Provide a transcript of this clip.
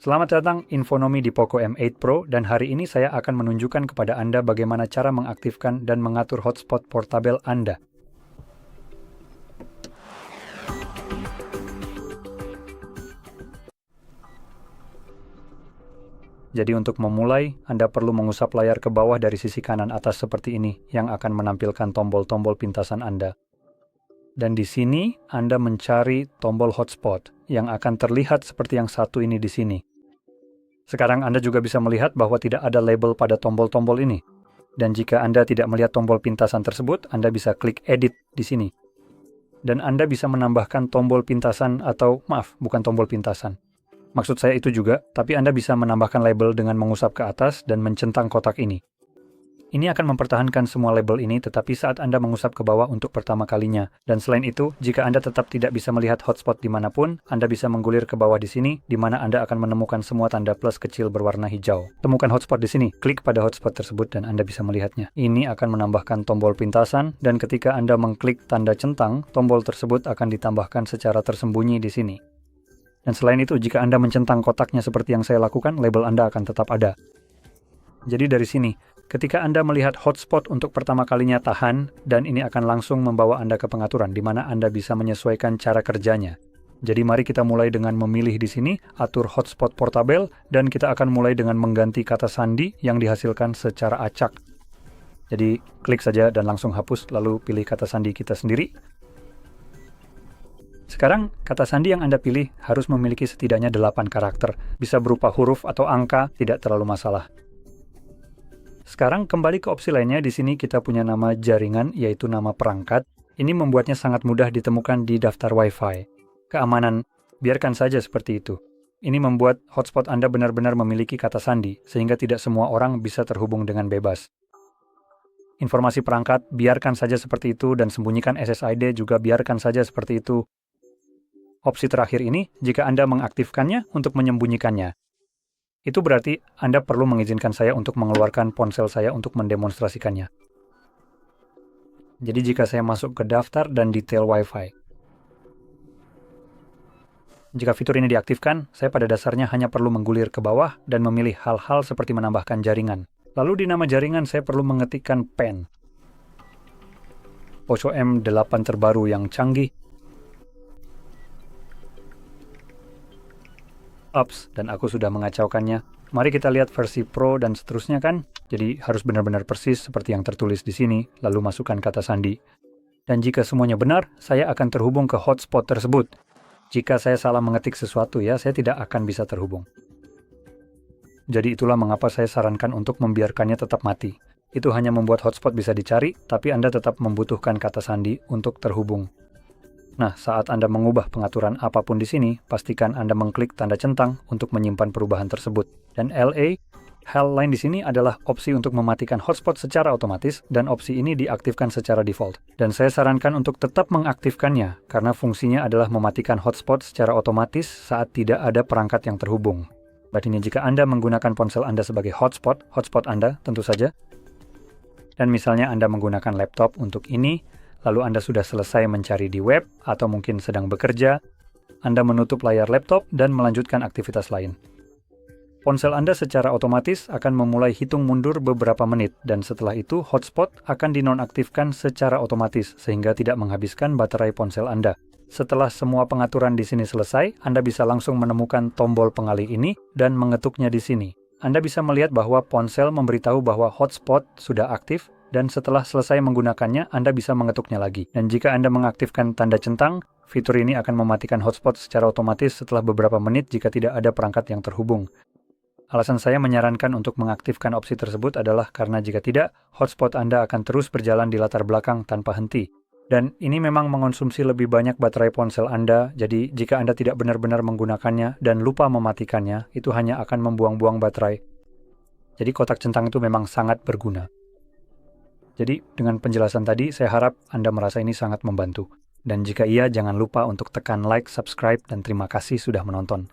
Selamat datang Infonomi di Poco M8 Pro, dan hari ini saya akan menunjukkan kepada Anda bagaimana cara mengaktifkan dan mengatur hotspot portabel Anda. Jadi untuk memulai, Anda perlu mengusap layar ke bawah dari sisi kanan atas seperti ini, yang akan menampilkan tombol-tombol pintasan Anda. Dan di sini, Anda mencari tombol hotspot, yang akan terlihat seperti yang satu ini di sini. Sekarang Anda juga bisa melihat bahwa tidak ada label pada tombol-tombol ini. Dan jika Anda tidak melihat tombol pintasan tersebut, Anda bisa klik edit di sini. Dan Anda bisa menambahkan tombol pintasan atau, maaf, bukan tombol pintasan. Maksud saya itu juga, tapi Anda bisa menambahkan label dengan mengusap ke atas dan mencentang kotak ini. Ini akan mempertahankan semua label ini, tetapi saat Anda mengusap ke bawah untuk pertama kalinya. Dan selain itu, jika Anda tetap tidak bisa melihat hotspot dimanapun, Anda bisa menggulir ke bawah di sini, di mana Anda akan menemukan semua tanda plus kecil berwarna hijau. Temukan hotspot di sini, klik pada hotspot tersebut dan Anda bisa melihatnya. Ini akan menambahkan tombol pintasan, dan ketika Anda mengklik tanda centang, tombol tersebut akan ditambahkan secara tersembunyi di sini. Dan selain itu, jika Anda mencentang kotaknya seperti yang saya lakukan, label Anda akan tetap ada. Jadi dari sini, ketika Anda melihat hotspot untuk pertama kalinya tahan, dan ini akan langsung membawa Anda ke pengaturan, di mana Anda bisa menyesuaikan cara kerjanya. Jadi mari kita mulai dengan memilih di sini, atur hotspot portabel, dan kita akan mulai dengan mengganti kata sandi yang dihasilkan secara acak. Jadi klik saja dan langsung hapus, lalu pilih kata sandi kita sendiri. Sekarang, kata sandi yang Anda pilih harus memiliki setidaknya 8 karakter. Bisa berupa huruf atau angka, tidak terlalu masalah. Sekarang kembali ke opsi lainnya, di sini kita punya nama jaringan, yaitu nama perangkat. Ini membuatnya sangat mudah ditemukan di daftar Wi-Fi. Keamanan, biarkan saja seperti itu. Ini membuat hotspot Anda benar-benar memiliki kata sandi, sehingga tidak semua orang bisa terhubung dengan bebas. Informasi perangkat, biarkan saja seperti itu, dan sembunyikan SSID juga biarkan saja seperti itu. Opsi terakhir ini, jika Anda mengaktifkannya untuk menyembunyikannya. Itu berarti Anda perlu mengizinkan saya untuk mengeluarkan ponsel saya untuk mendemonstrasikannya. Jadi jika saya masuk ke daftar dan detail Wi-Fi. Jika fitur ini diaktifkan, saya pada dasarnya hanya perlu menggulir ke bawah dan memilih hal-hal seperti menambahkan jaringan. Lalu di nama jaringan saya perlu mengetikkan PAN. Poco M8 terbaru yang canggih. Ups, dan aku sudah mengacaukannya. Mari kita lihat versi Pro dan seterusnya kan. Jadi harus benar-benar persis seperti yang tertulis di sini, lalu masukkan kata sandi. Dan jika semuanya benar, saya akan terhubung ke hotspot tersebut. Jika saya salah mengetik sesuatu ya, saya tidak akan bisa terhubung. Jadi itulah mengapa saya sarankan untuk membiarkannya tetap mati. Itu hanya membuat hotspot bisa dicari, tapi Anda tetap membutuhkan kata sandi untuk terhubung. Nah, saat Anda mengubah pengaturan apapun di sini, pastikan Anda mengklik tanda centang untuk menyimpan perubahan tersebut. Dan hal lain di sini adalah opsi untuk mematikan hotspot secara otomatis, dan opsi ini diaktifkan secara default. Dan saya sarankan untuk tetap mengaktifkannya, karena fungsinya adalah mematikan hotspot secara otomatis saat tidak ada perangkat yang terhubung. Artinya jika Anda menggunakan ponsel Anda sebagai hotspot Anda tentu saja. Dan misalnya Anda menggunakan laptop untuk ini, lalu Anda sudah selesai mencari di web, atau mungkin sedang bekerja, Anda menutup layar laptop dan melanjutkan aktivitas lain. Ponsel Anda secara otomatis akan memulai hitung mundur beberapa menit, dan setelah itu hotspot akan dinonaktifkan secara otomatis, sehingga tidak menghabiskan baterai ponsel Anda. Setelah semua pengaturan di sini selesai, Anda bisa langsung menemukan tombol pengalih ini dan mengetuknya di sini. Anda bisa melihat bahwa ponsel memberitahu bahwa hotspot sudah aktif, dan setelah selesai menggunakannya, Anda bisa mengetuknya lagi. Dan jika Anda mengaktifkan tanda centang, fitur ini akan mematikan hotspot secara otomatis setelah beberapa menit jika tidak ada perangkat yang terhubung. Alasan saya menyarankan untuk mengaktifkan opsi tersebut adalah karena jika tidak, hotspot Anda akan terus berjalan di latar belakang tanpa henti. Dan ini memang mengonsumsi lebih banyak baterai ponsel Anda, jadi jika Anda tidak benar-benar menggunakannya dan lupa mematikannya, itu hanya akan membuang-buang baterai. Jadi kotak centang itu memang sangat berguna. Jadi, dengan penjelasan tadi, saya harap Anda merasa ini sangat membantu. Dan jika iya, jangan lupa untuk tekan like, subscribe, dan terima kasih sudah menonton.